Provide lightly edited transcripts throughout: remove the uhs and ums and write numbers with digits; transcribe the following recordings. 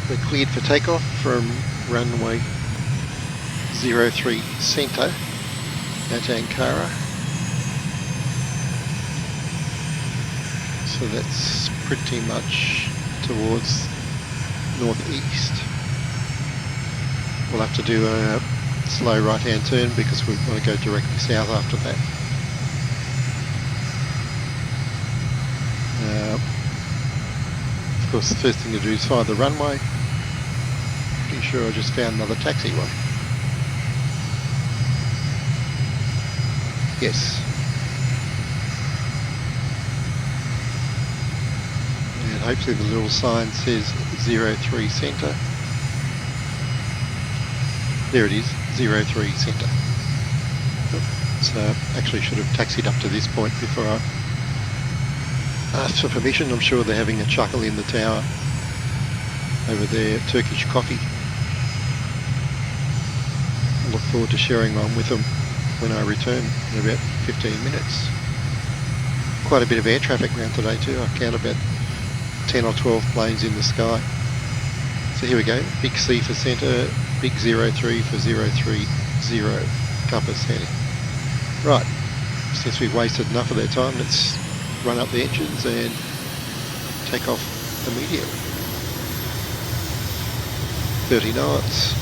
We're cleared for takeoff from runway 03 centre at Ankara. So that's pretty much towards northeast. We'll have to do a slow right-hand turn because we want to go directly south after that. Of course, the first thing to do is find the runway. Pretty sure I just found another taxiway. Yes. And hopefully the little sign says 03 centre. There it is, 03 centre. So actually should have taxied up to this point before I asked for permission. I'm sure they're having a chuckle in the tower over their Turkish coffee. I look forward to sharing one with them when I return in about 15 minutes. Quite a bit of air traffic around today too. I count about 10 or 12 planes in the sky. So here we go, big C for centre, big 03 for 030 compass heading. Right, since we've wasted enough of their time, let's run up the engines and take off immediately. 30 knots,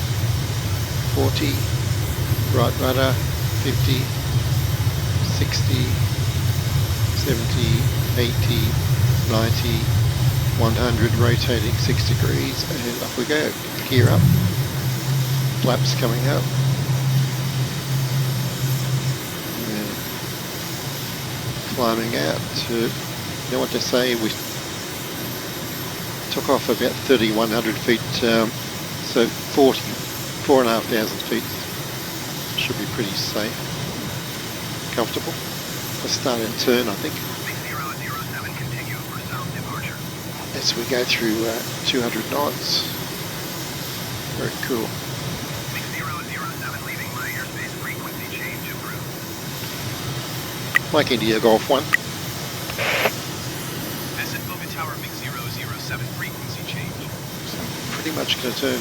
40, right rudder, 50, 60, 70, 80, 90, 100, rotating 6 degrees, and off we go. Gear up, flaps coming up. Climbing out to, you know what to say, we took off about 3,100 feet, so 4,500 feet should be pretty safe, comfortable. Let's start our turn, I think. 007, continue for south departure. As we go through 200 knots. Very cool. 007, leaving my airspace, frequency change approved. Mike India Golf 1. Visit Donka Tower, MiG-007, frequency change. So pretty much going to turn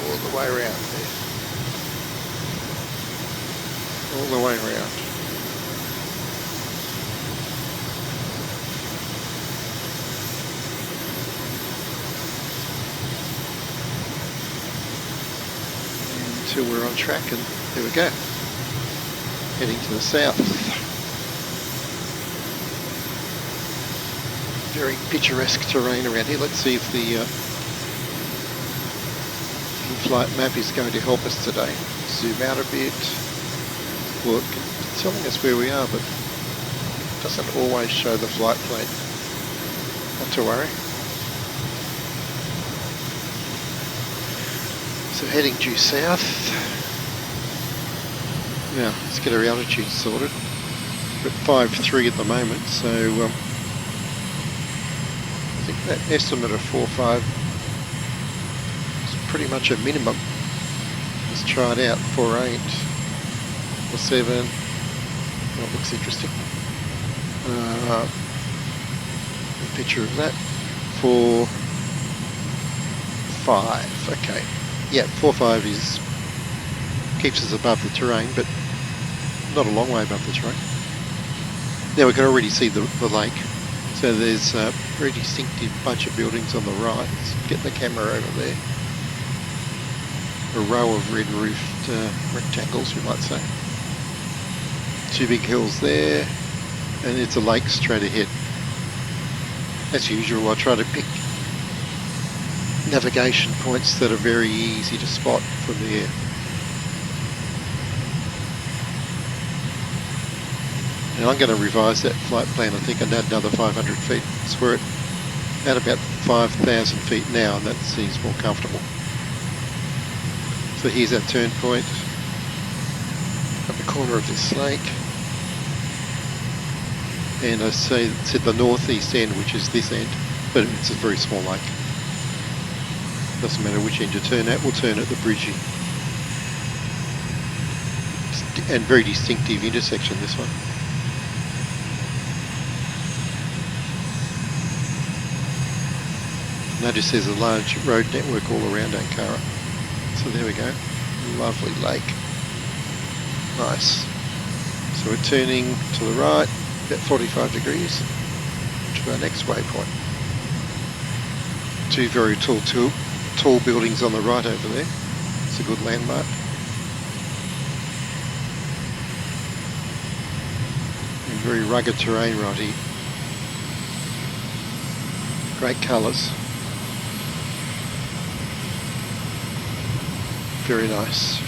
all the way around there. All the way around. Until we're on track, and there we go. Heading to the south. Very picturesque terrain around here. Let's see if the in-flight map is going to help us today. Zoom out a bit. Well, it's telling us where we are, but it doesn't always show the flight plane. Not to worry. So heading due south. Now, let's get our altitude sorted. We're at 5.3 at the moment, so I think that estimate of 4.5 is pretty much a minimum. Let's try it out. 4.8, 4.7. That looks interesting. A picture of that. 4.5. Okay. Yeah, 4.5 keeps us above the terrain, but not a long way above the terrain. Now we can already see the lake. So there's a very distinctive bunch of buildings on the right. Let's get the camera over there. A row of red roofed rectangles, you might say. Two big hills there, and it's a lake straight ahead. As usual, I try to pick navigation points that are very easy to spot from the air. And I'm going to revise that flight plan, I think, and add another 500 feet. So we're at about 5,000 feet now, and that seems more comfortable. So here's our turn point at the corner of this lake. And I said the northeast end, which is this end, but it's a very small lake. Doesn't matter which end you turn at, we'll turn at the bridging. And very distinctive intersection, this one. Notice there's a large road network all around Ankara. So there we go. Lovely lake. Nice. So we're turning to the right, about 45 degrees, to our next waypoint. Two very tall buildings on the right over there. It's a good landmark. And very rugged terrain right here. Great colours. Very nice.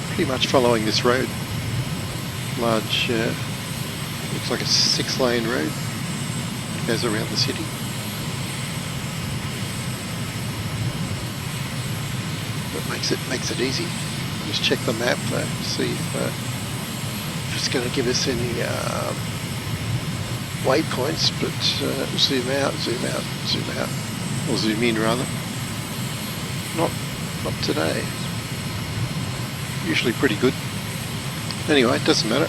Pretty much following this road. Large, looks like a 6-lane road. Goes around the city. That makes it easy. Just check the map though, see if it's going to give us any waypoints, but zoom out, or zoom in rather. Not today. Usually pretty good. Anyway, it doesn't matter.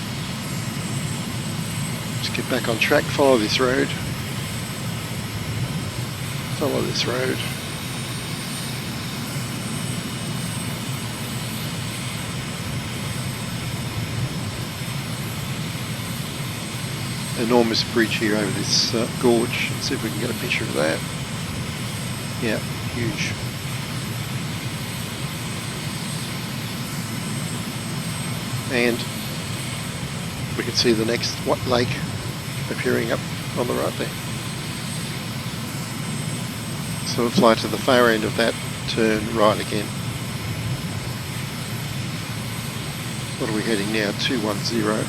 Just get back on track, follow this road. Follow this road. Enormous bridge here over this gorge. Let's see if we can get a picture of that. Yeah, huge. And we can see the next lake appearing up on the right there. So we'll fly to the far end of that, turn right again. What are we heading now? 210.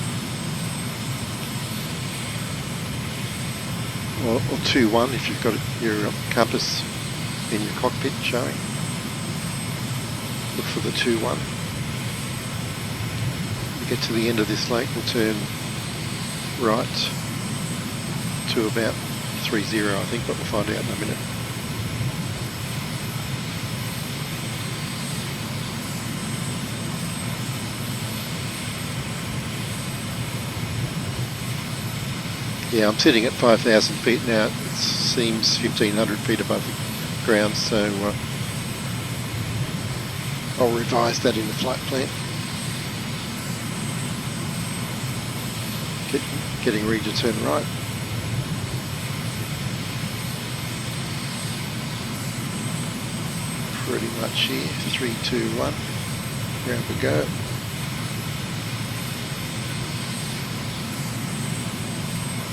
Or 2-1 if you've got your compass in your cockpit showing. Look for the 2-1. When we get to the end of this lake, we'll turn right to about 30, I think, but we'll find out in a minute. Yeah, I'm sitting at 5,000 feet now. It seems 1,500 feet above the ground, so I'll revise that in the flight plan. Getting ready to turn right. Pretty much here. 3, 2, 1. Round we go.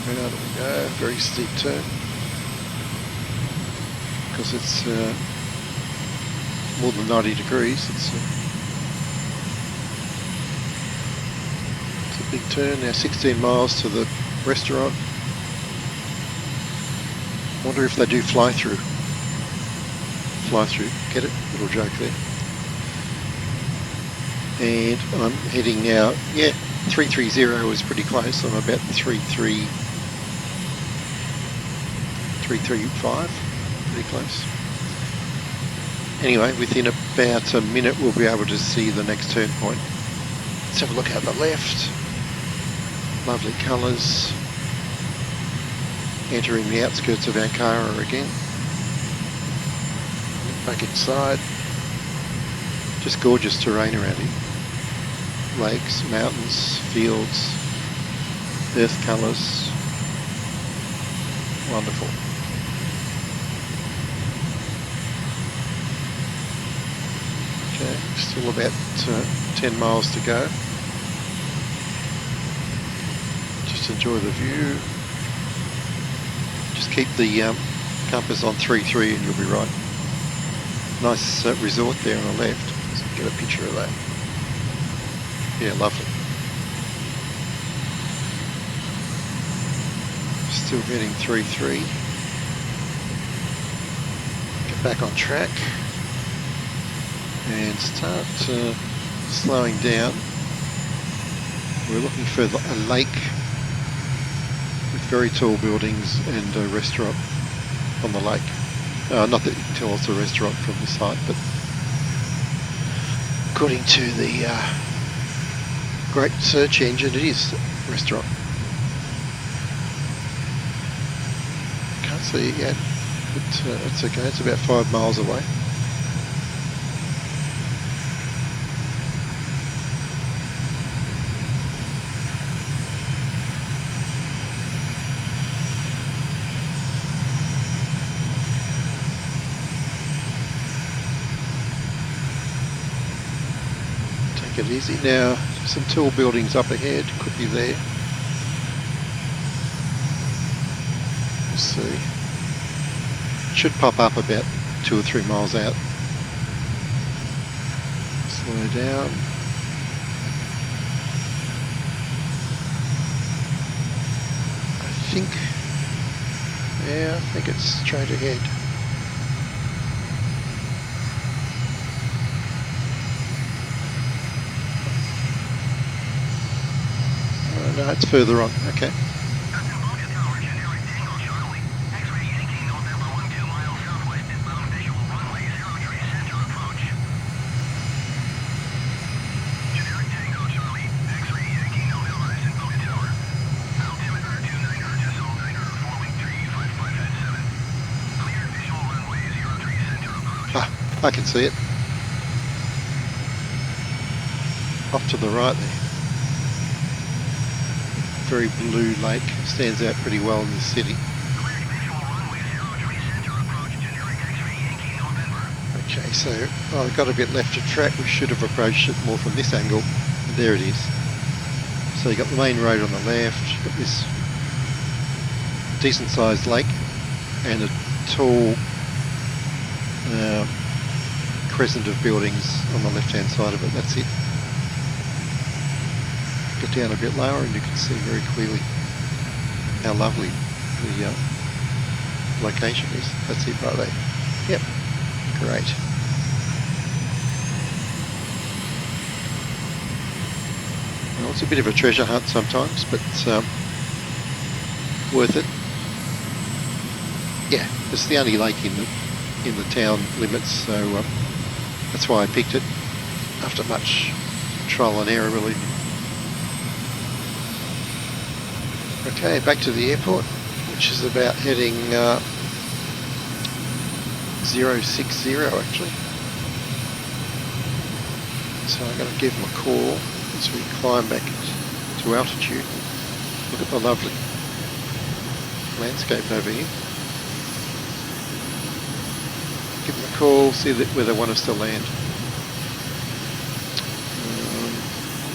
Out we go, very steep turn, because it's more than 90 degrees, it's a big turn. Now 16 miles to the restaurant. I wonder if they do fly through, get it? Little joke there. And I'm heading now, yeah, 330 is pretty close. I'm about 335, pretty close. Anyway, within about a minute we'll be able to see the next turn point. Let's have a look at the left. Lovely colours. Entering the outskirts of Ankara again. Back inside. Just gorgeous terrain around here. Lakes, mountains, fields, earth colours. Wonderful. Okay, still about 10 miles to go. Just enjoy the view. Just keep the compass on 3-3 and you'll be right. Nice resort there on the left. Let's get a picture of that. Yeah, lovely. Still getting 3-3. Get back on track and start slowing down. We're looking for a lake with very tall buildings and a restaurant on the lake. Not that you can tell it's a restaurant from the site, but according to the great search engine, it is a restaurant. see it yet, but it's okay. It's about 5 miles away. Take it easy now. Some tall buildings up ahead, could be there. We'll see. Should pop up about 2 or 3 miles out. Slow down. I think it's straight ahead. Oh, no, it's further on. Okay. I can see it. Off to the right there. Very blue lake, stands out pretty well in the city. Okay, so I've got a bit left of track. We should have approached it more from this angle. And there it is. So you've got the main road on the left, you've got this decent sized lake and a tall crescent of buildings on the left hand side of it. That's it. Get down a bit lower and you can see very clearly how lovely the location is. That's it right there. Yep, great. Well, it's a bit of a treasure hunt sometimes, but worth it. Yeah, it's the only lake in the town limits, so that's why I picked it after much trial and error, believe me. Okay, back to the airport, which is about heading 060 actually. So I'm going to give them a call as we climb back to altitude. Look at the lovely landscape over here. Give them a call, see where they want us to land.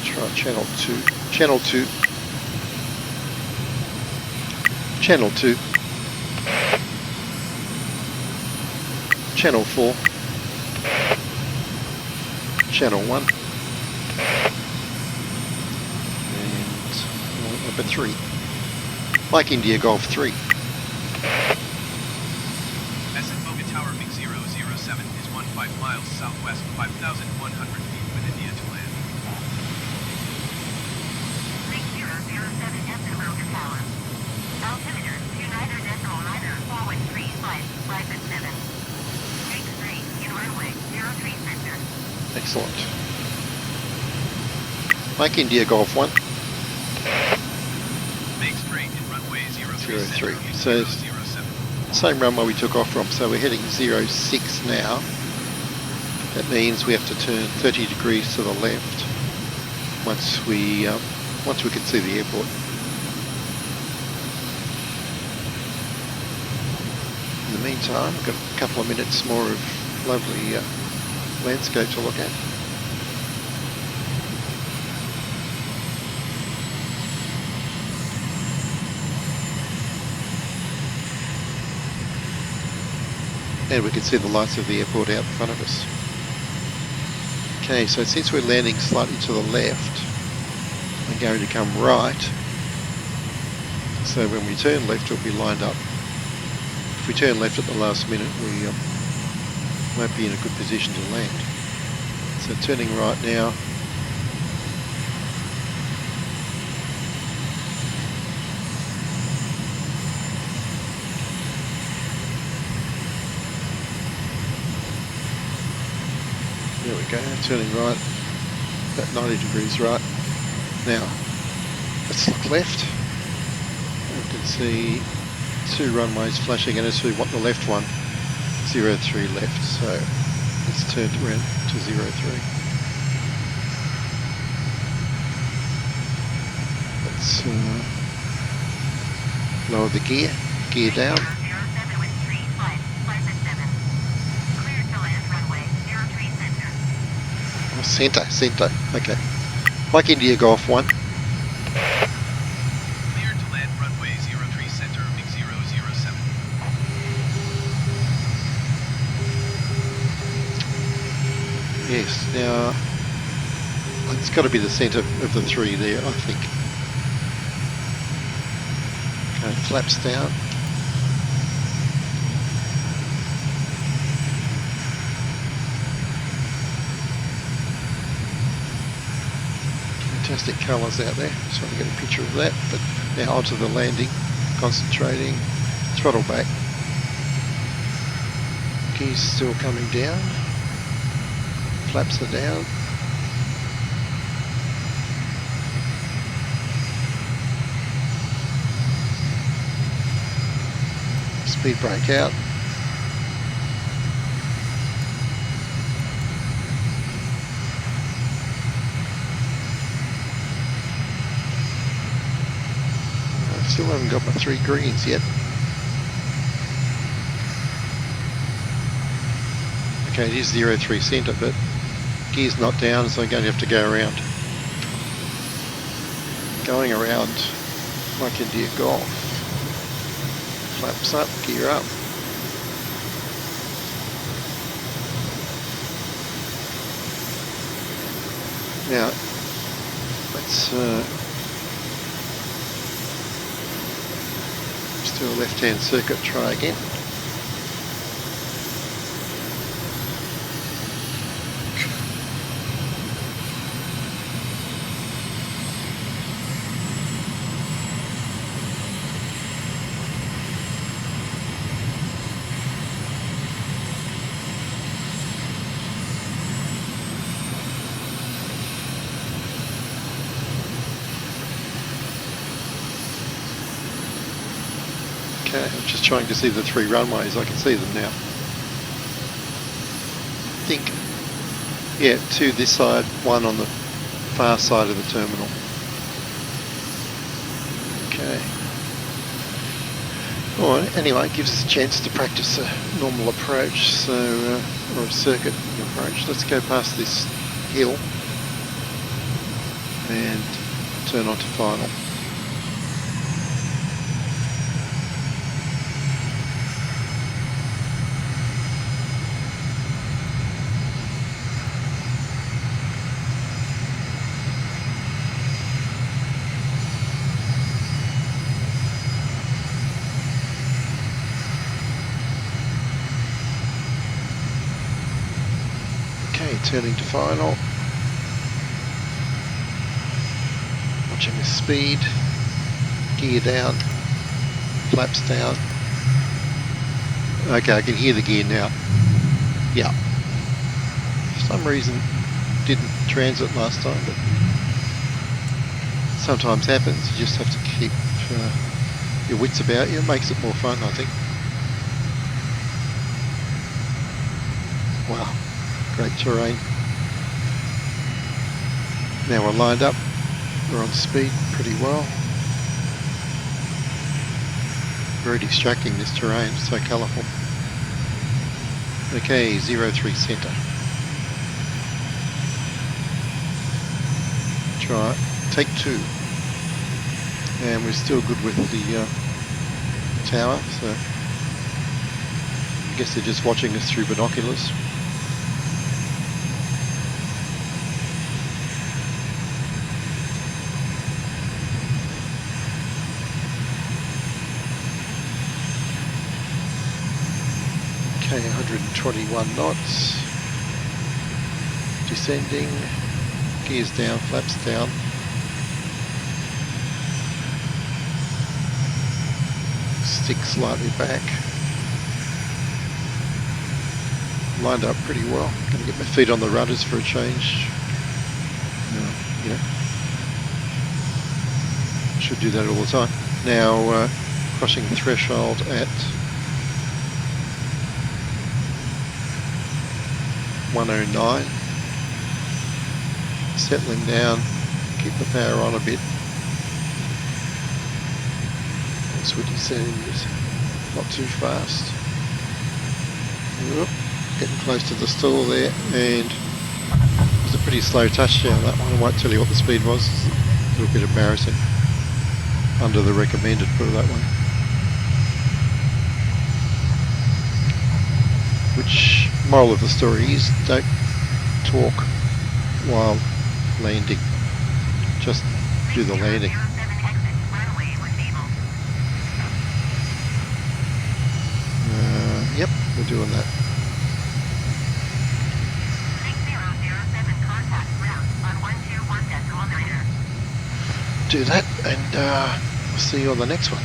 Try channel 2. Channel 2. Channel 2. Channel 4. Channel 1. And number 3. Mike India Golf 3. Tower MiG-007 is 15 miles southwest, 5,100 feet with India to land. MiG-007 enter Donka Tower. Altimeter 29.9413557. Take straight in runway 03 center. Excellent. Mike India Golf 1. Make straight in runway 03 center. So same runway we took off from, so we're heading 06 now. That means we have to turn 30 degrees to the left once we can see the airport. In the meantime, we've got a couple of minutes more of lovely landscape to look at. And we can see the lights of the airport out in front of us. Okay, so since we're landing slightly to the left, we're going to come right. So when we turn left, it'll be lined up. If we turn left at the last minute, we won't be in a good position to land. So turning right now. There we go, turning right, about 90 degrees right. Now, let's look left. We can see 2 runways flashing at us. We want the left one, 03 left, so let's turn around to 03. Let's lower the gear down. Oh, centre, okay. Mike India Golf 1. Cleared to land runway 03 center, MiG-007. Yes, now it's got to be the centre of the 3 there, I think. Okay, flaps down. Fantastic colours out there, just want to get a picture of that. But now onto the landing, concentrating, throttle back. Gears still coming down, flaps are down. Speed brake out. Still haven't got my 3 greens yet. Okay, it is 03 centre, but gear's not down, so I'm going to have to go around. Going around like India Golf. Flaps up, gear up. Now, let's do a left-hand circuit, try again. Okay, I'm just trying to see the 3 runways. I can see them now. I think, yeah, 2 this side, 1 on the far side of the terminal. Okay. Alright, anyway, it gives us a chance to practice a normal approach, so, or a circuit approach. Let's go past this hill and turn onto final. Turning to final. Watching the speed. Gear down. Flaps down. Okay, I can hear the gear now. Yeah. For some reason didn't transit last time, but sometimes happens. You just have to keep your wits about you. It makes it more fun, I think. Wow. Great terrain. Now we're lined up, we're on speed pretty well. Very distracting, this terrain, so colourful. Okay, 03 centre. Try it. Take 2. And we're still good with the tower, so I guess they're just watching us through binoculars. Okay, 121 knots. Descending. Gears down, flaps down. Stick slightly back. Lined up pretty well. Going to get my feet on the rudders for a change. Yeah. Should do that all the time. Now, crossing threshold at 109. Settling down, keep the power on a bit. Switchy settings, not too fast. Oop, getting close to the stall there, and it was a pretty slow touchdown that one. I won't tell you what the speed was, it's a little bit embarrassing. Under the recommended, put it that way. Which, moral of the story is, don't talk while landing. Just do the landing. Yep, we're doing that. 6007 contact ground on 121.9. Do that, and we'll see you on the next one.